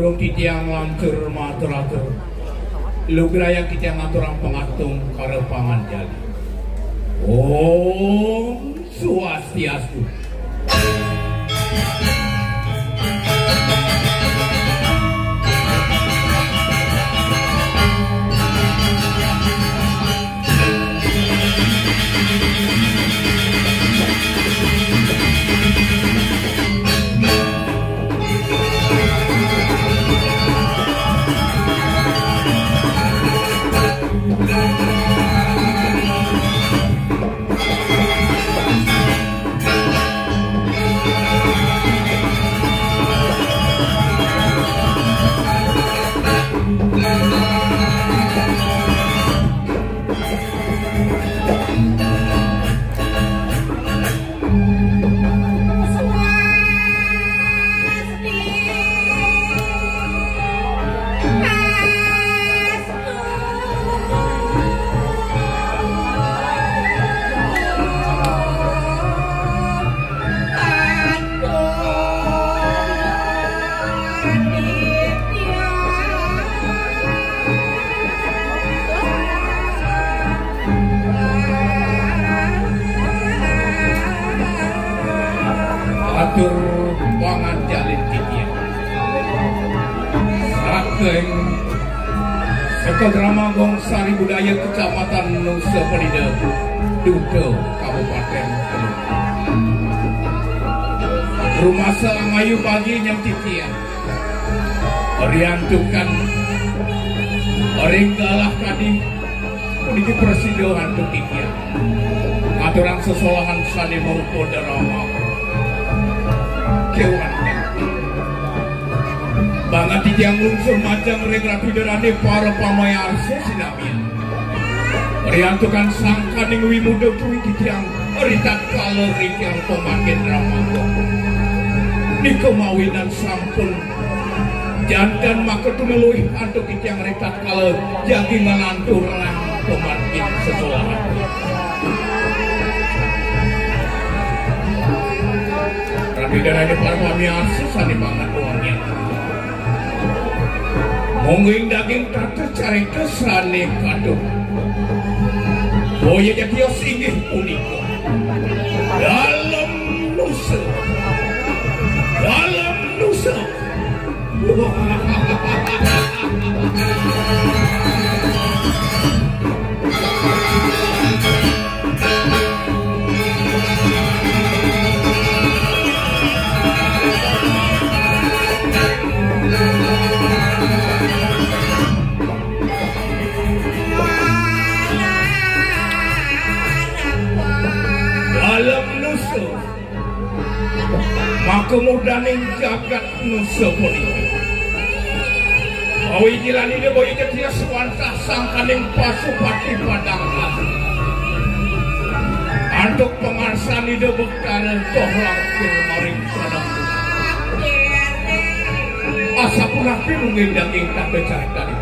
Urung kitiang lantur matur-atur lugraya kitiang aturang pengatung karo pangan jali. Om Swastiastu. Atur pangan jalin kitiang Sakeng Seka Dramagong Sari Budaya Kecamatan Nusa Penida Dudo Kabupaten Kelungkung. Rumah Sangayu Bagi Nyam Kitiang Oriantukan Oringgalah Kading Menuju persidohan Tuk Kitiang Aturan sesolahan Sani Murko Darama Kewan banget tijang lungsur majang regrati derane para pamaya arse sinamian oriantukan sangkaning wimuda kuwi tijang oritak kalau rikyang pemakin Ramadan niko mawinan sampun jantan maka tumeluih antuk tijang ritak kalau jagi melantur lang pemakin sesolahan Rapidarane para pamiyar sesani banget uangnya. Monggoing daging tata cari kesane kado. Boya jatios inggih punika. Dalam Nusa. Dalam Nusa. Dalam Nusa maka mudaning jagat Nusa punika awi jilani de boy ketia swanta sangkaning pasupati padang antuk pengarsani de bektaran tohlang maring padang asa punah pinungin daging tak becari dari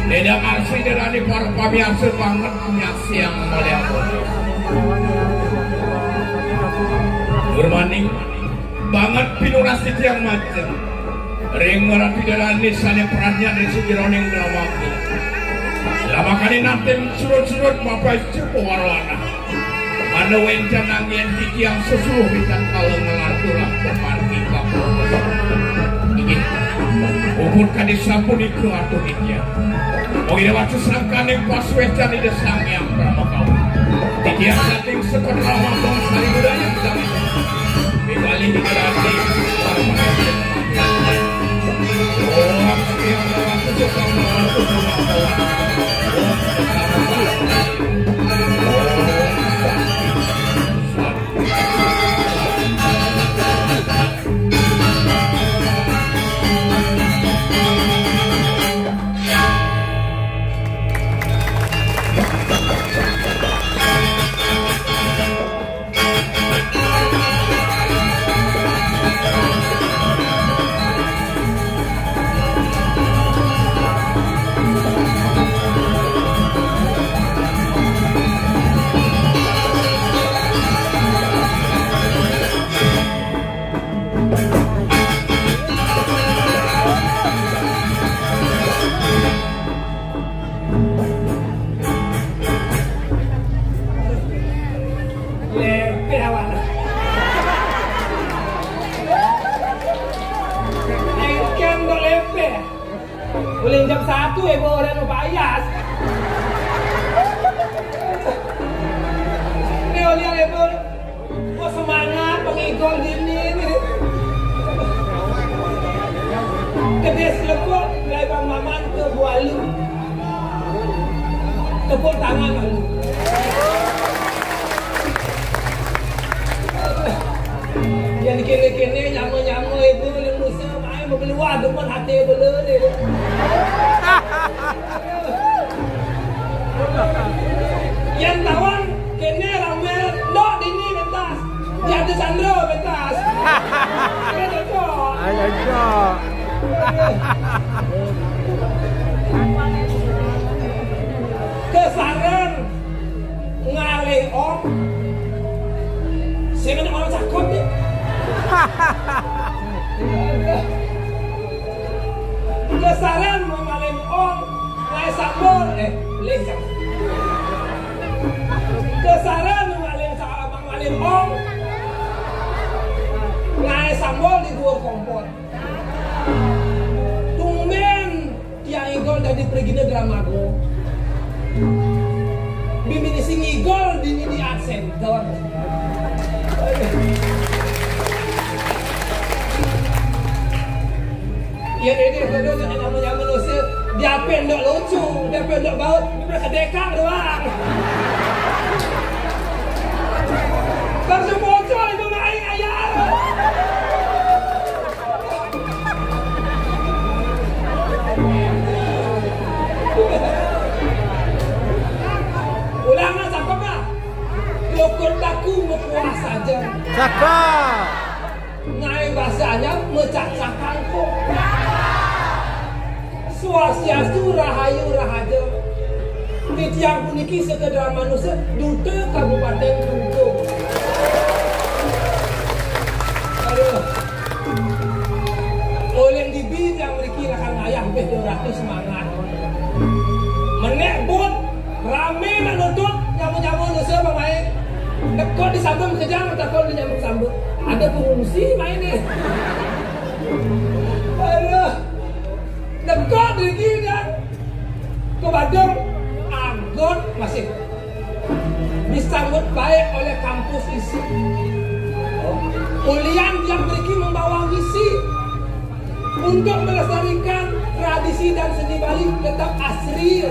Dedang arsi derani para pamiyar sebanget nyasiang mulia bermaning banget pinurasi tiang macam ring rapi derani sane perannya dari sejironing dramaki lama kali nanti surut-surut mapai cepo warwana mana wencan angin tiki yang sesuruh hitam kalau ngelantulah pemarki kapal ingin ubur kadisampun itu atau hidya mau ida waktu sangkan yang pas wecan ida sang yang pramakau tiki yang sating sekon Ramadan Sari Budaya kami kembali di gerasi orang yang dalam sejauh Boleh jam 1 orang mau payas. Ini oleh ibu. Kok semangat pengigol ini. Kedes lekuk mulai bang maman ke bualu. Tepuk tangan lalu. Yang kene-kene nyama-nyama ibu yang musuh main berkeluar depan hati bela ni. Yang tawan kene ramai dok dini pentas. Dia ada Sandro pentas. Ada kok. Ayo. Kesaran ngalih om. Saya kena orang cakap ni. Kesaran mengalih om. Ngai sambal lezat. Kesaran mengalih om. Ngai sambal di luar kompor. Tumben tiang igol dari pergi negara mago. Bimini sing igol di aksen kawan. Ya ini kalau namanya manusia dia pendek lucu, dia pendek baut, dia mereka dekang doang. Langsung bocor itu main ayam. Ulangan cakap lah. Lokot daku mempuas saja. Cakap. Ngai bahasanya mecacah kangkung. Swastiastu rahayu rahaja. Titiang puniki sekedar manusia Duta Kabupaten Bengkulu. Aduh. Oleh di bidang mereka akan ayah lebih 200 semangat. Menek bot rame nak nonton nyamu-nyamu nusa pemain. Dekot disambung kejar takut dia nyambung sambung. Ada pengungsi main ni. Aduh. Dekot lagi kan. Kebadang Agon masih disambut baik oleh kampus isi. Ulian yang mereka membawa misi untuk melestarikan tradisi dan seni Bali tetap asri.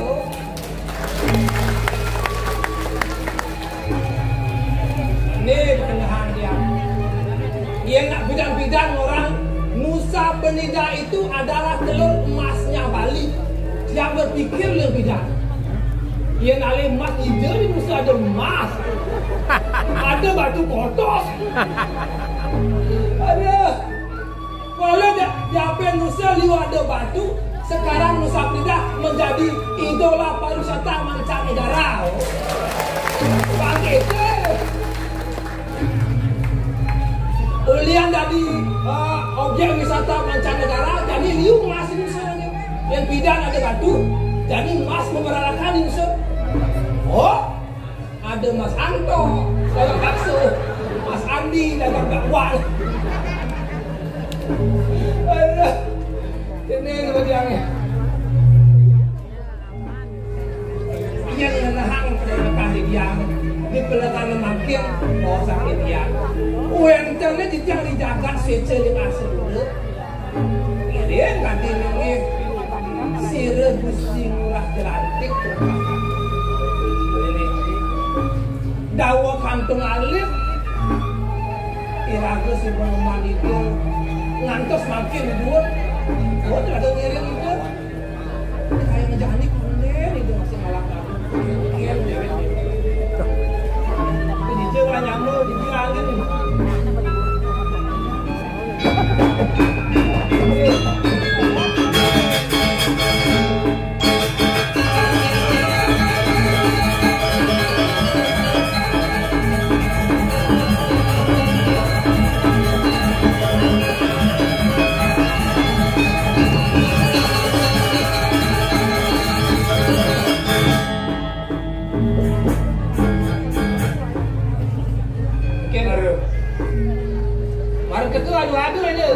Ini pertengahan dia. Dia nak bidang-bidang orang Nusa Penida itu adalah telur emasnya Bali. Dia berpikir lebih bidang. Dia nak emas ide di Nusa ada emas. Ada batu kotos. Ada. Kalau dia apa Nusa Liu ada batu, sekarang Nusa Penida menjadi idola pariwisata mancanegara. Pakai itu. Ulian dari objek wisata mancanegara jadi Liu emas Nusa yang bidang ada batu, jadi emas memperalakan Nusa. Oh, ada Mas Anto dagang bakso, Mas Andi dagang bakwan. Aduh, ini bagiannya. Yang menahang pedagang dia di pedagang makin mau sakit dia. Uentangnya dijang dijaga swece di asal dulu. Ini ganti ini sirah busing murah jelantik. Dawa kantung alif iraga sebelum itu ngantos makin dua gua tidak ada ngirim itu kayak ngejani kuner itu masih malah kian ini cewek nyamuk dibilangin adu-adu ini.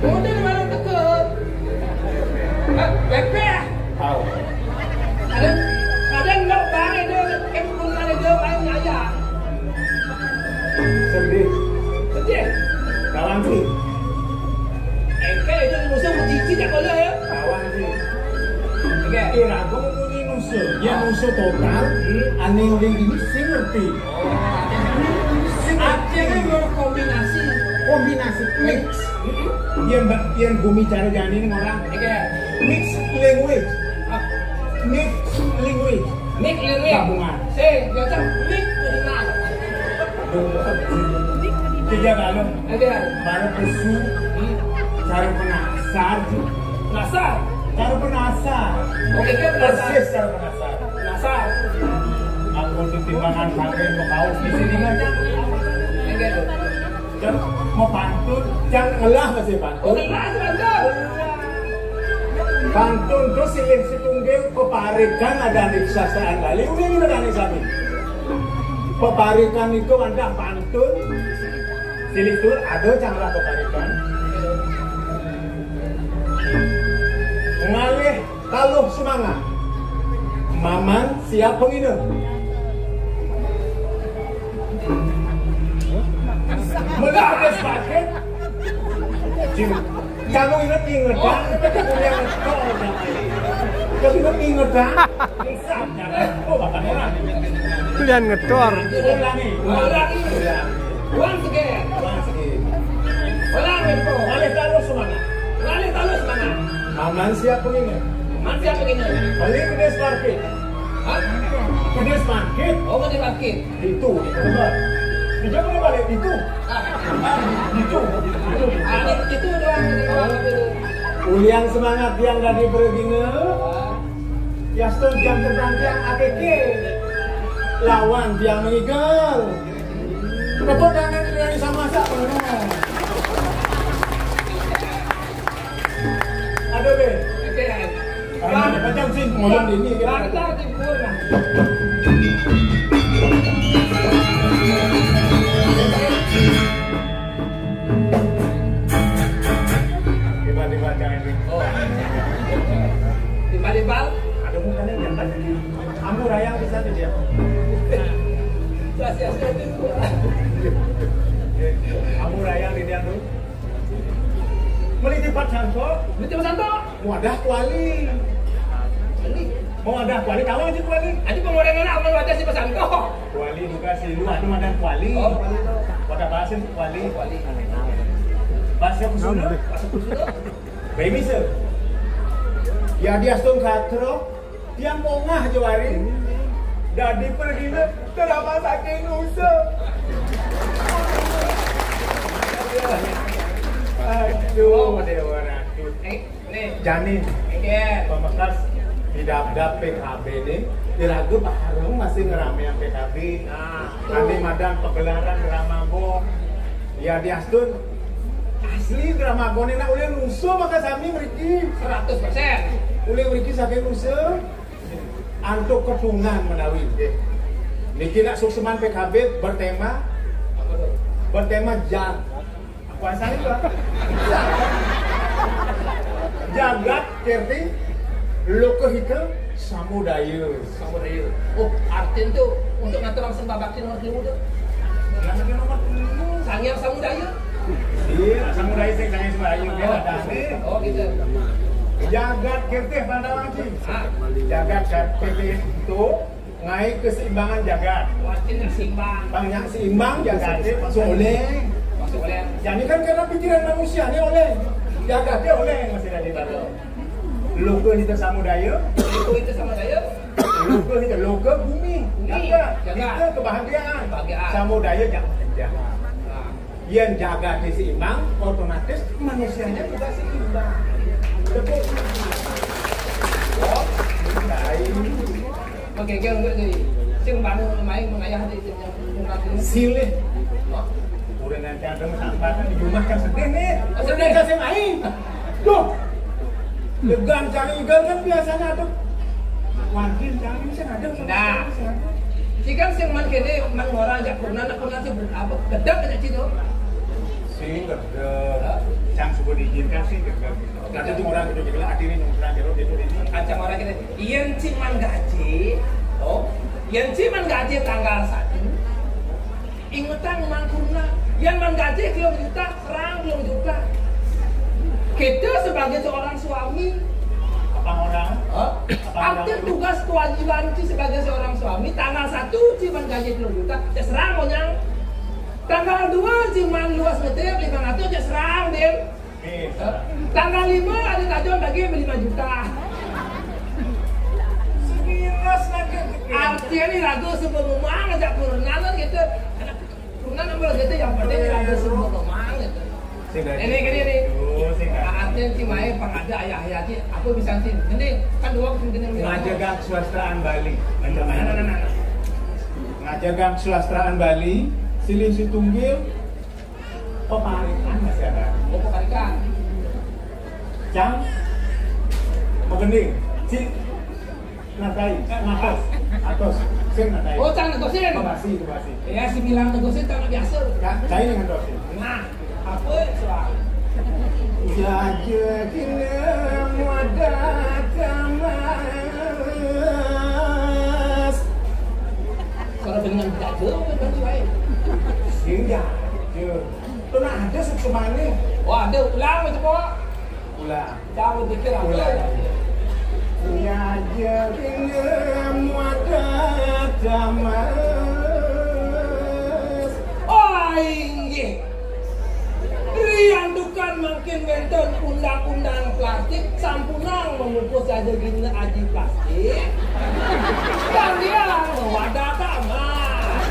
Udah mana teka. Dia. Kawan sih. Engke itu nusa cici tak boleh ya. Kawan sih. Oke. Irago muni nusa. Ya nusa total. Ane uling ini sing ngerti. Artinya berkombinasi. Kombinasi mix. Yang bumi cara jani ini orang. Oke. Mix language. Mix language. Mix language. Gabungan. Macam mix dengan. Tiga kalau. Oke. Baru pesu. Cara penasar. Nasar. Cara penasar. Oke, Persis cara penasar. Nasar. Aku untuk timbangan pakai mau kau di sini aja. Oke. Jangan mau pantun, jangan ngelah masih pantun. Oh, betul. Pantun terus silih situnggil peparikan ada di kesasaan Bali. Udah ini ada nih sapi. Peparikan itu ada pantun. Silih tur ada janganlah peparikan. Ngalih taluh semangat. Maman siap penginep. Mula pedes paket. Kamu inget dah. Yang ngetol kamu inget dah. Oh bapak orang. Kulian ngetor. Ulangi. Once again. Ulang itu. Ngalih taluh semangat. Ngalih talus mana? Maman siap penginep. Masih apa ini? Beli pedes paket. Hah? Pedes paket. Oh, mau dibakit. Itu. Dia boleh balik itu. Itu. Itu doang itu. Ulian semangat yang dari bergina. Ya stun jam terbang yang AKK. Lawan yang mengigal. Tepuk tangan yang sama siapa? Ada be. Oke. Macam sih ngomong ini kita. Bangsa sempurna. Tiba-tiba jangan ini. Oh. Tiba-tiba Ada mukanya yang tadi. Ambu rayang bisa dia. sia-sia itu. Ambu rayang di dia tuh. Melitipat santo. Betul Santo. Wadah kuali. Ini Mau ada kuali, kamu aja kuali. ada pengorengan apa wadah si Santo. Kuali juga sih, lu ada kuali. Oh, kuali itu. Wadah bahasin kuali. Kuali. Bahasa kusuna. Baby sir. Ya dia stun katro, dia mongah jawari. Dadi pergi na, terapa saking usa. Aduh, dewa ratu. Nih. Janin. Oke. Pembekas didap-dap PKB ini diragu Pak Harung masih ngeramean PKB. Nanti madang pegelaran drama bom. Ya diastun asli drama bom ini nak ulih nusuh maka sami meriki 100%. ulih meriki saking nusuh antuk ketungan menawi. Niki nak sukseman PKB bertema jag. Apa asal itu? Jagat kerti Loko itu samudaya. Samudaya. Oh, artinya tuh untuk ngatur langsung babakti nomor 5 tuh. Namanya nomor 5. Sangyang samudaya. Iya, samudaya sing sange sembahyang dia ada nih. Oh, gitu. Jagat kirtih pada wajib. Jagat kirtih itu ngai keseimbangan jagat. Artinya seimbang. Banyak seimbang jagat masuk oleh. Masuk oleh. Jadi kan karena pikiran manusia nih oleh. Jagatnya oleh masih ada di baru. Logo itu samudaya. Itu samudaya. Logo itu logo bumi. Jagat. Jagat. Itu kebahagiaan. Kebahagiaan. Samudaya jagat. Nah. Yang jaga seimbang, otomatis manusianya juga seimbang. Betul. Oh, baik. Oke, kira enggak jadi. Sing bangun main mengayah di yang Silih. Udah nanti ada sampaikan di rumah kan sedih nih. Sedih kasih main. Tuh. Legan cari igal kan biasanya ada. Wakil cari bisa ada. Nah. Jika sing man kene man orang jak purna sih berapa? Gedap aja cito. Sing gedap. Cang subuh diizinkan sih gedap. Nanti tuh orang itu juga akhirnya nyumpran jeruk itu ini. Acang orang kene yen cing man gaji. Oh, yen cing man gaji tanggal 1. ingetan mangkurna yang menggaji belum juta, serang belum juta. Kita sebagai seorang suami, apa orang? aktif tugas kewajiban Ci sebagai seorang suami. Tanggal 1 Ci menggaji belum juta, ya serang monyang. Tanggal 2 Ci luas ngetip 500, ya serang Bim. Tanggal 5 ada kajuan bagi 5 juta. Sekilas lagi. Artinya ini ragu sebelum memang ngajak kurunan gitu. Kurunan nomor gitu yang penting ragu sebelum memang gitu. Ini gini. Artinya si Mae pengada ayah-ayah Ci, aku bisa sih. Ini kan dua gini. Ngajagang Swastraan Bali. Nah. Ngajagang Swastraan Bali, silih situnggil. Pemarikan masih ada. Oh, pemarikan. Cang, mengending, si natai, atos, sing natai. Oh, cang negosin. Tubasi. Ya, si bilang negosin cang biasa. Cai dengan dosin. Nah, apa soal? Jajekina wadakamas. Kalau dengan jaje, kan baik. Sehingga, tu nak ada sesemani. Wah, ada ulang macam apa? Ulang. Jauh dikira apa? Jajekina wadakamas. Oh, inggih. Riandukan makin benten undang-undang plastik sampunang mengukus aja gini aji plastik. Dan dia wadah kamar.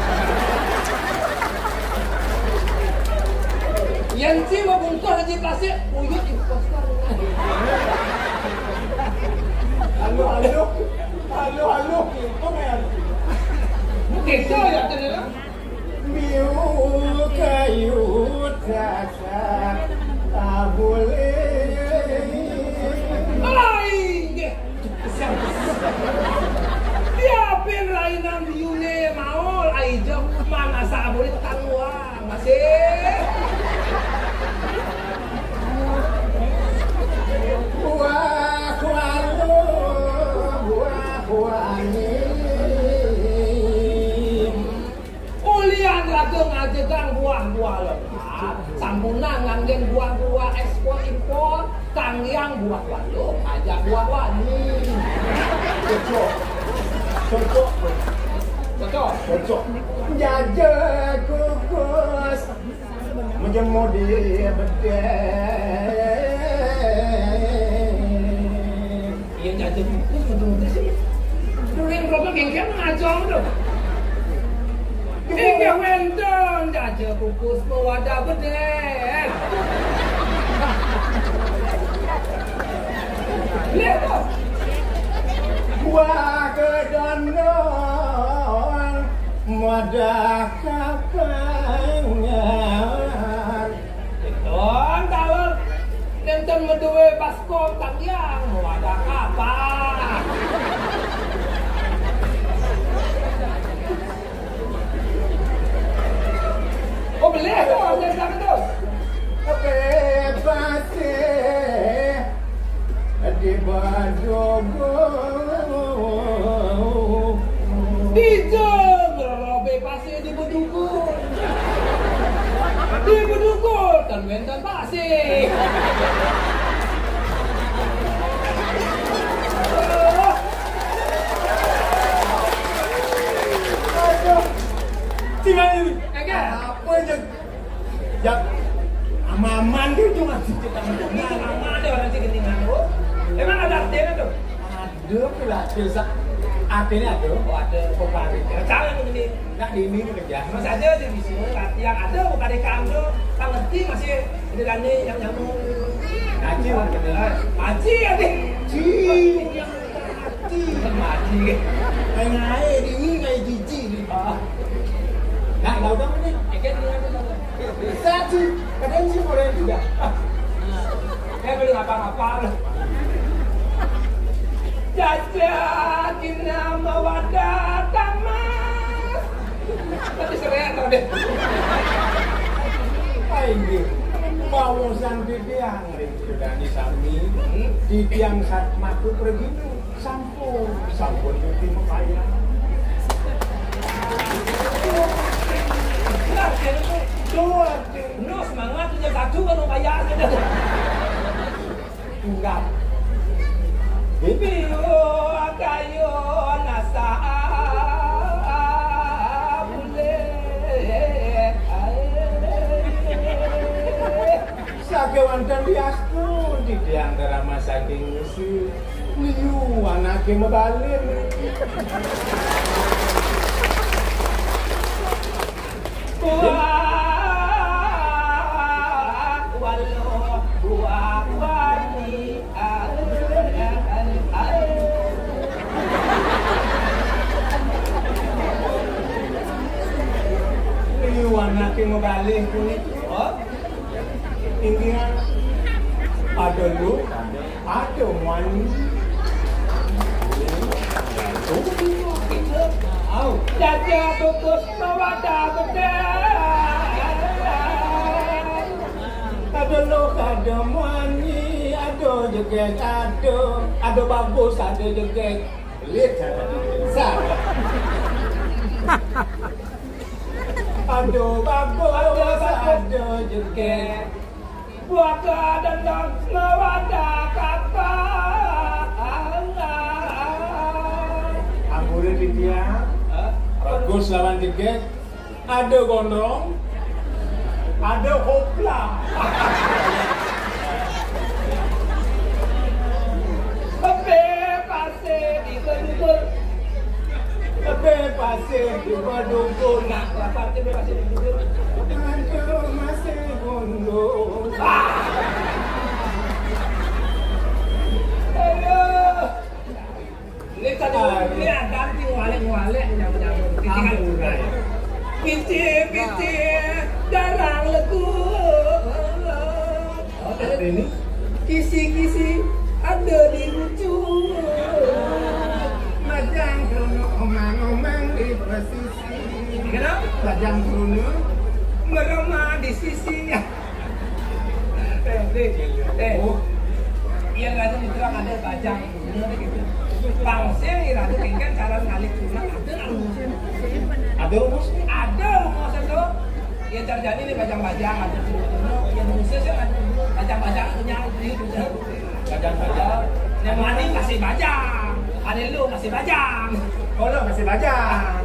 Yang si membungkus aji plastik, uyut impostor. Halo. Kau main? Kita ya ternyata. Miu kayu cacat tak boleh. Inggih. Siapin rainan biune maul aijo mana saburi tekan uang masih. Ulian lageng ajegang buah-buah lebat, sampunan nganggen buah-buah ekspor impor, kangyang buah waluk, ajak buah wani. Cocok. Jajah kukus menjemur di bedeng. Iya jajah kukus betul-betul sih. Dulu yang berapa gengkem ngacong tuh. Ini wendon jajah kukus pewadah bedeng. Lihat tuh. Buah kedonon madah kapangan. Don kalau nenten meduwe baskom tangyang wadah apa? Oh beli tuh, jadi apa tuh? Bebase di bajogo. Dijeng, bebasnya di bedugul. Di bedugul, dan bentan pasir. Tinggal Enggak. apa aja? Ya, amaman dia cuma sedikit Nah, ada orang sih ketinggalan tuh. Emang ada artinya tuh? ada pula desa. Artinya ada. Oh ada pokoknya. Cara yang begini. Nak di ini kerja. Mas aja di sini yang ada bukan di kantor. Tak ngerti masih di lani yang nyamuk. Ngaji Maji ya deh. Maji. Pengai di ini kayak jiji. Nah, tahu tak ni? Bisa sih. Kadang sih boleh juga. Belum apa-apa. Jajakin nama wadah tamas. Tapi sereak tau deh. Ayo, mau sang dibiang Dani Sami di tiang saat matu pergi sampun itu mekaya. baju kan lo kaya aja. Enggak. Bibiyo kayo nasa bule. Sakewan dan biasku di antara masa kingsi liu anaknya mebalin. Liu anaknya mebalin kulit. Intinya ada lu, ada wani. Jaja bungkus mawada bedang. Ada lu, ada wani, ada jegek, ada bagus, ada jegek. Lihat cara besar. Ada bagus, ada jegek. Buaka dan mawada kata. Ampun dia. Bagus lawan jegek. Ada gondrong. Ada hopla. Pepe pasir di bedugul. Pepe pasir di bedugul. Nak lapar pepe pasir di bedugul. Ada masih gondrong. Ayo. Ini tadi ini ganti wale-wale nyamuk-nyamuk. Pici darang legu. Ini Kisi-kisi ada di lucu. Majang krono omang-omang di posisi. Kenapa? Majang krono Meremah di sisinya. Iya nggak ada diterang ada bajang, bener gitu. Bangsa iradu kengken cara ngalik tunak ada rumusnya. ada rumus. Ada rumusnya tuh. Ya jadi nih bajang-bajang ada tuno. Yang rumusnya sih ada bajang-bajang punya Bajang-bajang. Yang mani masih bajang. Ada lu masih bajang. Oh lo masih bajang.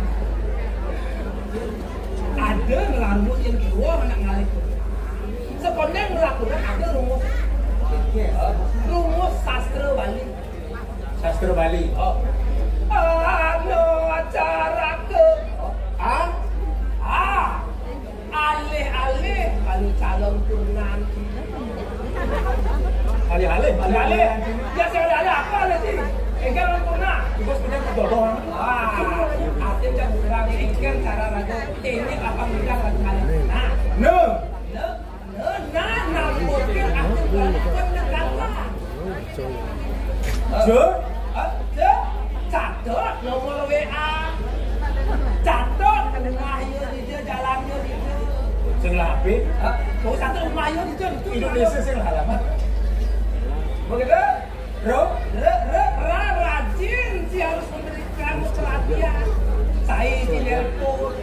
Ada rumus yang kedua anak ngalik. Sebenarnya ngelakukan ada rumus. Rumus sastra Bali. Sastra Bali. Oh. Anu acara ke alih-alih kalau calon purnanti. Alih-alih. Ya saya ada apa sih? Engkau purna. Terus punya kedodohan. Artinya berani engkau cara raja ini apa bidang kali. Nah, No. mungkin aku melakukan negara. Catat nomor WA. Catat mahyo di dia jalannya di dia. Sing lapi. Kau satu mahyo di dia itu Indonesia sing halaman. begitu? Bro, Rajin sih harus memberikan perhatian. Saya di telepon.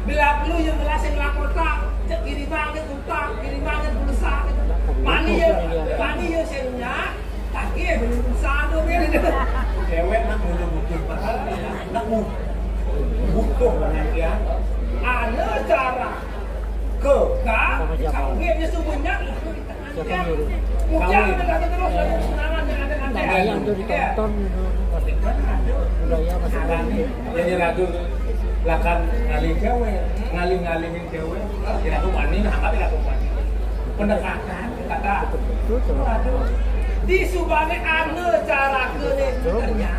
Bila perlu yang ngelasin lakota, kiri banget utang, kiri banget pulsa. Mani ya serunya, kaki belum sado gitu. cewek nak butuh padahal nak butuh banget ya. Ada cara kawinnya semuanya mungkin dengan terus senangan dengan yang ditonton budaya masing-masing. Jadi ratu lakan ngalih-ngalingin cewek. Jadi aku mani, anggap aku mani. Pendekatan kata di subane ane cara kenegaranya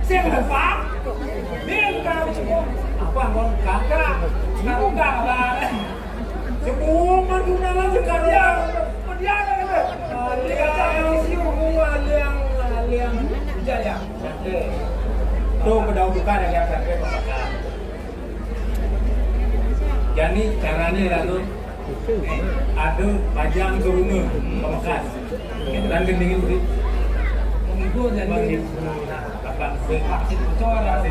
siapa bin kau apa kon kakak kau kabar semua manusia sekarang kemudian yang jaya tuh kedaudukan yang sampai pembakaran. Jadi caranya lalu ada pajang turun pembekas dan gendingin beri menghibur dan apa sih vaksin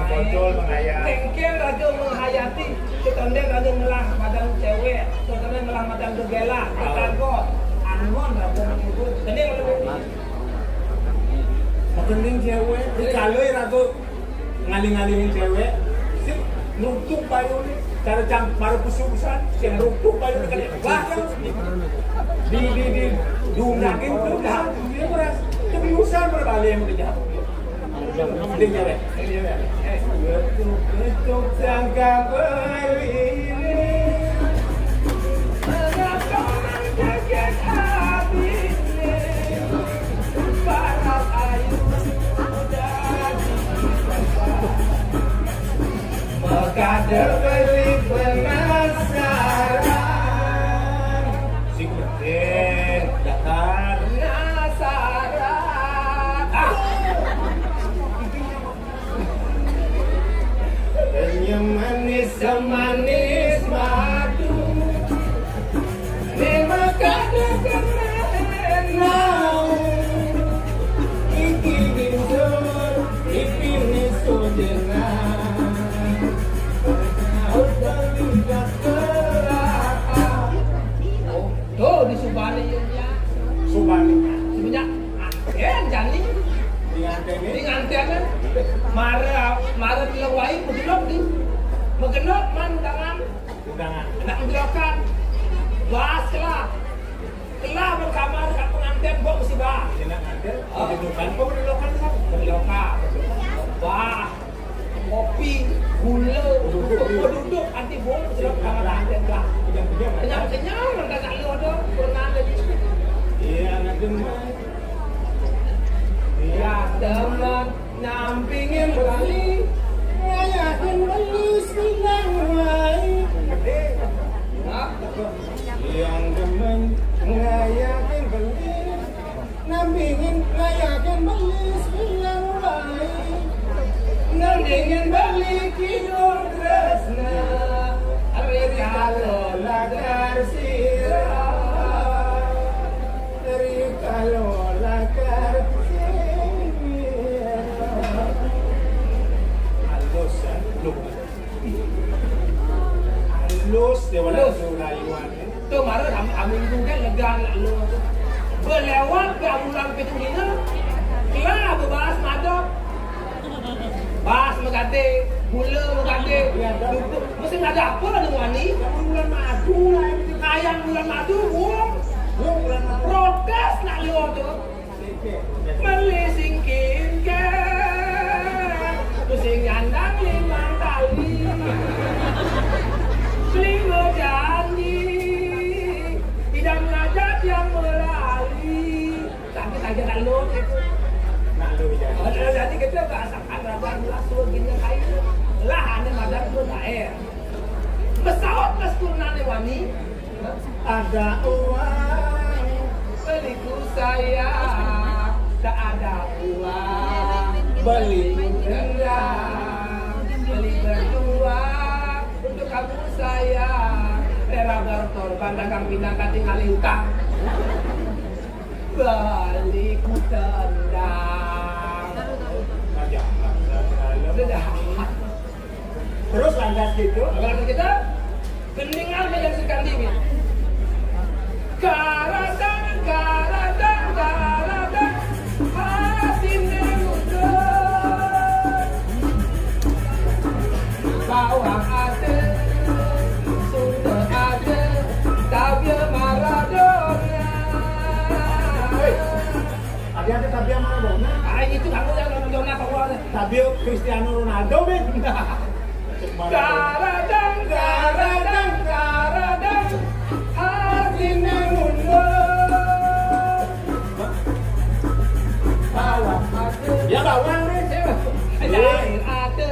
bocor menghayat tengkel raja menghayati ketandeng raja melah badan cewek ketandeng melah keselamatan bergelak, terkagok, angon, rabon itu, kening lebih. Kening cewek, dikalui ragu ngaling-ngalingin cewek, sih nuntuk bayu nih, cara baru pususan, sih nuntuk bayu nih kali, wah di diundangin tuh, dah dia beras, kebiusan berbalik yang kerja. Kening cewek, untuk sangka beli. Kada beli penasaran si kudet datang penasaran Senyum manis semanis madu Nema kada kenal Iki ginjol ipini sojenah Tuh di Subani ya. Subani Sebenarnya anten jani di anten kan. Mara dilawai begenok di. Begenok man undangan. Nak menjelaskan. Bahas kelah. Kelah berkamar kat pengantin buat musibah. Nak anten pendidikan kok pendidikan kan? Pendidikan. Wah. Kopi, gula, duduk anti bom selap kamar anten lah. Kenyang, mereka tak lu ada pernah ada. Iya, nak demen. Ya teman, nampingin bali, ngayakin bali silang wai. Yang demen ngayakin bali, nampingin ngayakin bali silang wai. Nandingin bali kidul tresna. Kalau lakar sirah dari kalau lakar sirah halus ya halus dia wala layuan tu marah amin juga lega nak lu berlewat ke amulan petulina kelah berbahas madap bahas megade gula megade mesti ada apa dengan ni bulan madu lah ayam bulan madu bulan protes nak lihat tu beli singkin ke tu sing nyandang 5 kali beli berjanji tidak mengajak yang melalui tapi saja nak lu jadi kita berasakan raban langsung gini kayu lah ane madan pun air pesawat mas turnane wani ada uang beliku saya tak ada uang beli rendang beli berdua untuk kamu saya era berkorban dagang pinang kating kali utang baliku tendang sudah terus lantas gitu kalau kita keningan menyaksikan diri karadang hati menuduk bawang ada Sunda ada Tabia Maradona ada Tabia Maradona itu kamu yang Maradona kau Tabia Cristiano Ronaldo ben karadang hati menuduk bawang ada ya bawang nih air ada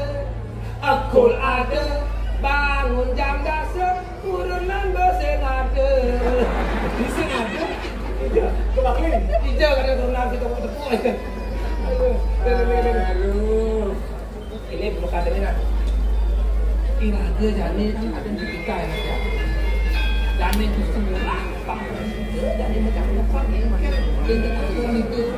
akul ada bangun jam dasar urunan besen ada di sini ada coba keliling hijau kan urunan kita mau tepuk ini bukan ini kan iraga jani ada di kita ya jani itu semurah jani macam apa ni dengan aku itu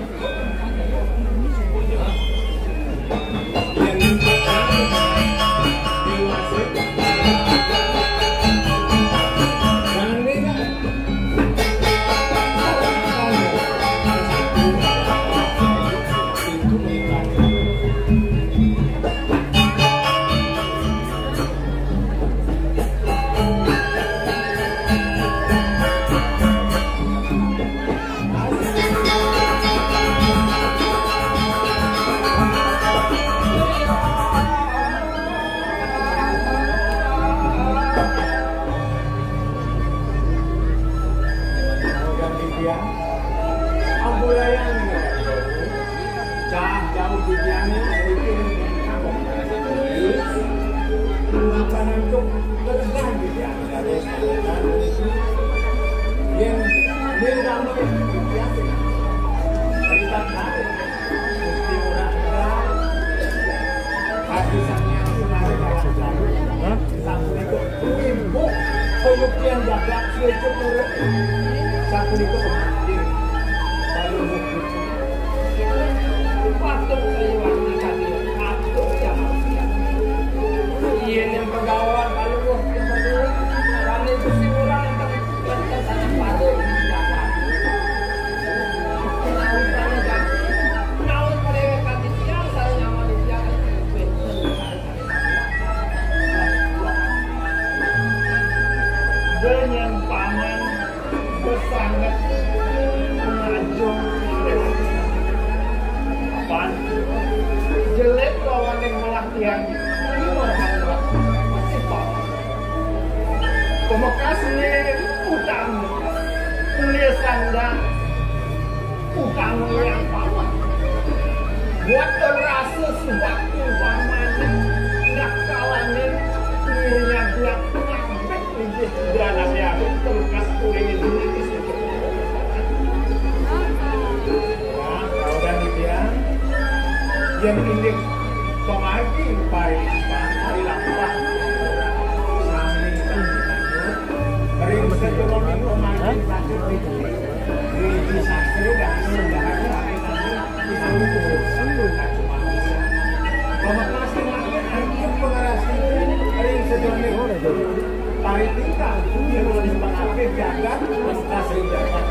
Gusti urang hadisannya sunare jalan-jalan. Hah? Sapunika ibu pembuktian jaga cukup urut. Sapunika pembukti. Kalau bukti patut saya wanti kali patut yang manusia. Iya yang pergaulan kalau yang berdua dan itu si orang yang sangat patut dijaga. Naun pada kaki siang saya nyaman dijaga. dengan paman bersangat mengajung apaan jelek lawan yang melatihan ini mereka masih paman pemekas ini utang ini sandang utang yang paman buat terasa sebabnya paman nggak kalahin dirinya buat ngambek di dalamnya terlepas kuring ini yang ini pemagi baik hari lampah sami hari setelah ini pemagi lanjut di sastra dan mendahaga hari nanti itu cuma bisa pemakasih lagi pengarasi hari setelah ini hari tinggal yang lebih mengalir jagat kasih jagat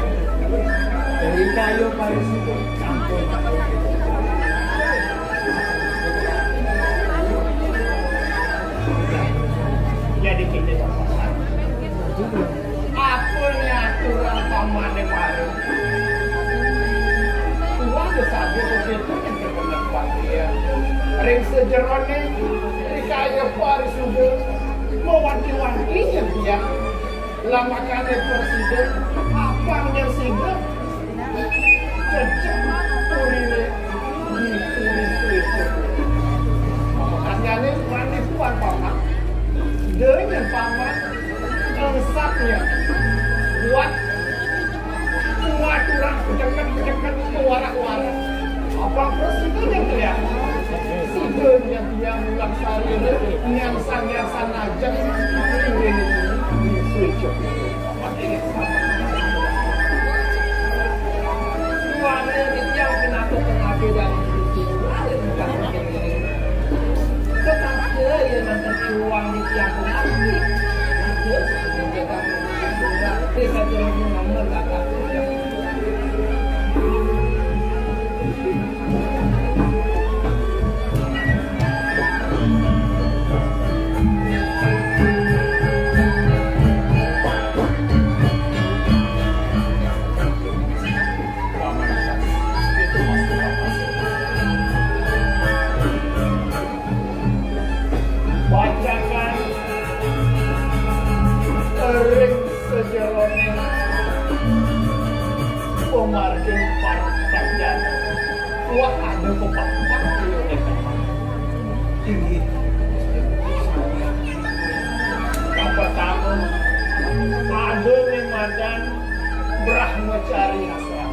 dari kayu paling situ campur jadi kita dapat akunnya aturan paman yang baru uang besar itu yang terbentuk dia ring sejerone dikaya Paris sudah mewanti-wantinya dia lamakannya presiden apanya sehingga cecek turine ditulis itu makanya ini penipuan paman dengan paman lesatnya buat aturan pejabat-pejabat warak-warak apa presiden yang kelihatan sidon yang dia melaksanakan nyangsan-nyangsan aja ini switch warna yang kenapa dan tetapi yang nanti uang di tiap hari kita jangan nomor kata bacakan ring sejerone pemargin partai dan wah ada pepak-pepak tinggi yang pertama ada Madan Brahmacari Asram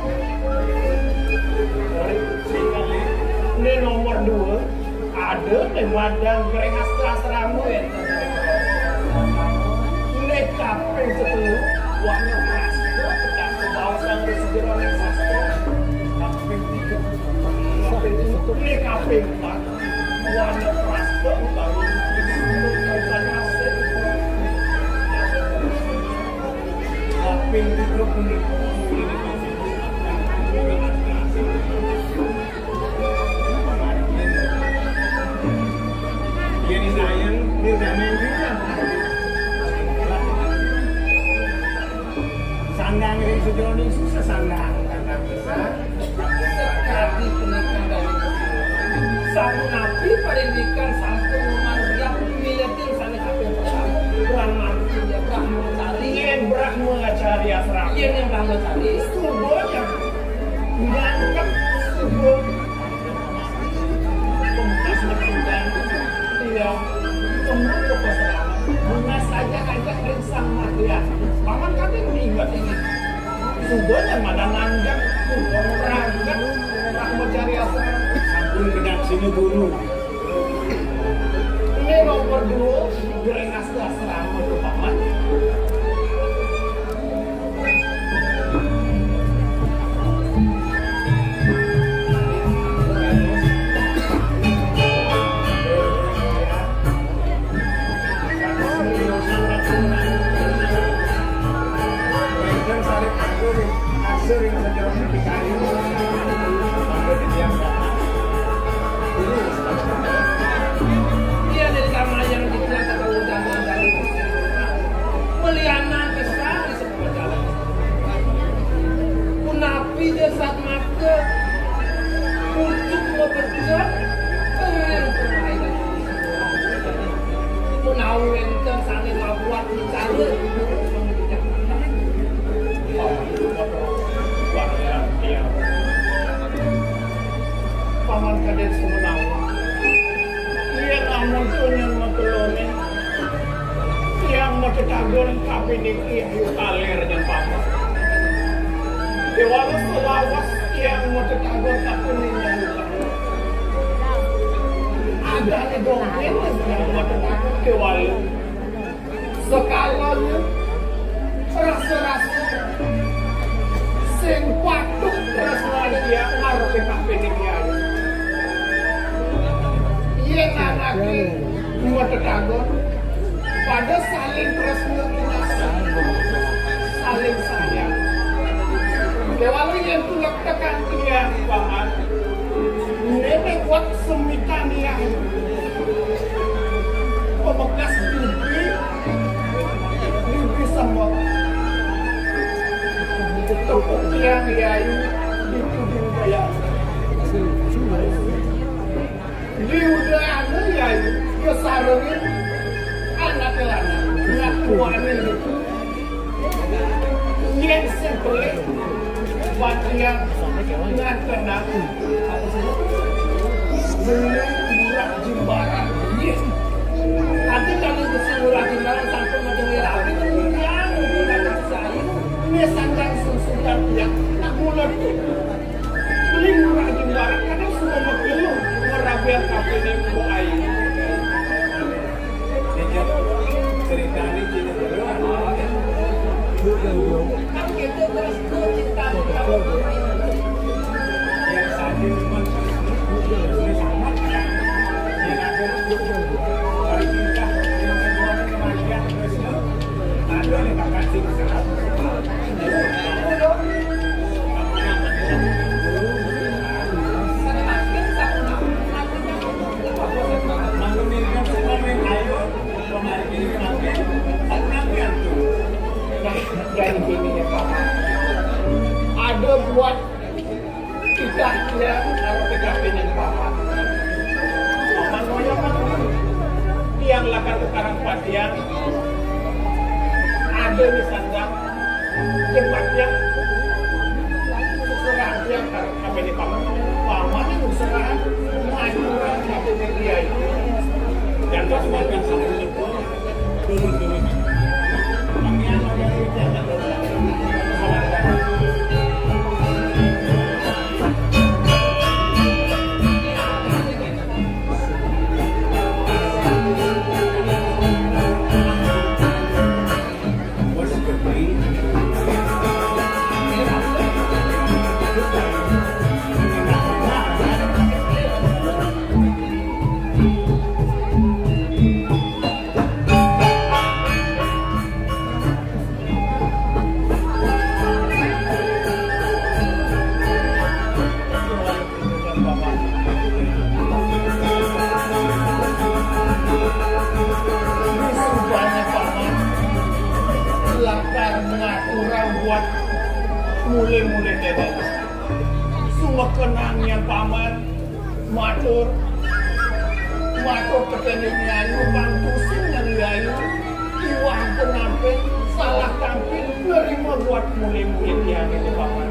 ini nomor 2 ada Madan Brahmacari Asram ini kapeng setelah warna prasdo tidak kebawasan sejerone sastra kapeng 3 ini kapeng 4 warna prasdo baru kapeng 3 ini jadi sayang ini udah menggila sandang ini sejerone susah sandang karena bisa sekali pernikahan dari sang nabi pendidikan sampun manusia miliatin sana kapal pertama Brahmacari Brahmacari ingin Brahmacari Asram yang Brahmacari semuanya ngangkat sebuah pembekas dan dia kemudian kepastian bunga saja ajak ringsang madia paman kami mengingat ini sebuahnya mana nanjak perangkat cari apa? Sampun kedak sini dulu. Ini nomor 2 goreng nasi asrama tuh paman. Sering menjelaskan di kayu, sampai di tiang kanan. Dia dari kamar yang dikira kata utama dari meliana besar di sebuah jalan. Kunapi dia saat mata untuk bekerja, keren permainan. Menawin dan saling membuat bicara. Paman kadet semenawa. Dia namun yang makelone. Yang matetagon kape diki ayu kalernya paman. Dewa selawas yang matetagon kape ninyayu kaler. Ada nih dongeng yang matetagon kewal. Sekalanya rasa-rasa sing patuk terus dia ngaruh ke kafe diki ayu. Yang anaknya dua tetangga pada saling terus menginasa, saling sayang. Kewalau yang tulak tekan dia paman, nenek buat semitan yang pemekas bibi semua. Tepuk tiang yayu dituding daya. Liudah anu ya kesarungin anak kelana ngakuanin itu yang sebelum buat yang nggak kenal belum murah jimbaran nanti kalau murah jimbaran sampai macam rapi yang menggunakan saya ini sandang susukan yang nak mulut beli murah jimbaran karena semua makhluk biar kafe ini ku air. Cerita ini tidak berulang. Kan kita terus cinta Yang saja cuma ini sama. Yang ada hari cinta yang kedua kematian terusnya ada yang kakak cinta. Jadi bininya paman ada buat kita harus PKP-nya paman. Paman moya paman tiang lakar sekarang pasian ada di sandang tempatnya serah tiang KPD paman. Paman itu serah maju KPD dia itu dan terus makan sama itu dulu. Mulai-mulai dedet semua kenangnya paman matur keteningnya lubang pusing dan layu iwang penampil salah tampil nerima buat mulai-mulai yang itu paman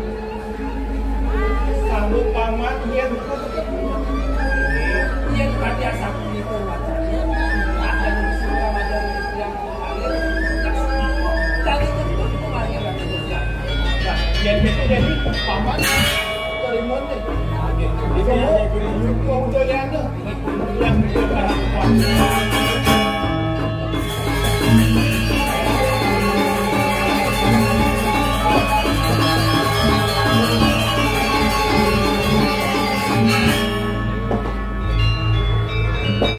sambut paman yang pada saat itu wajahnya akan disuruh macam yang jadi paman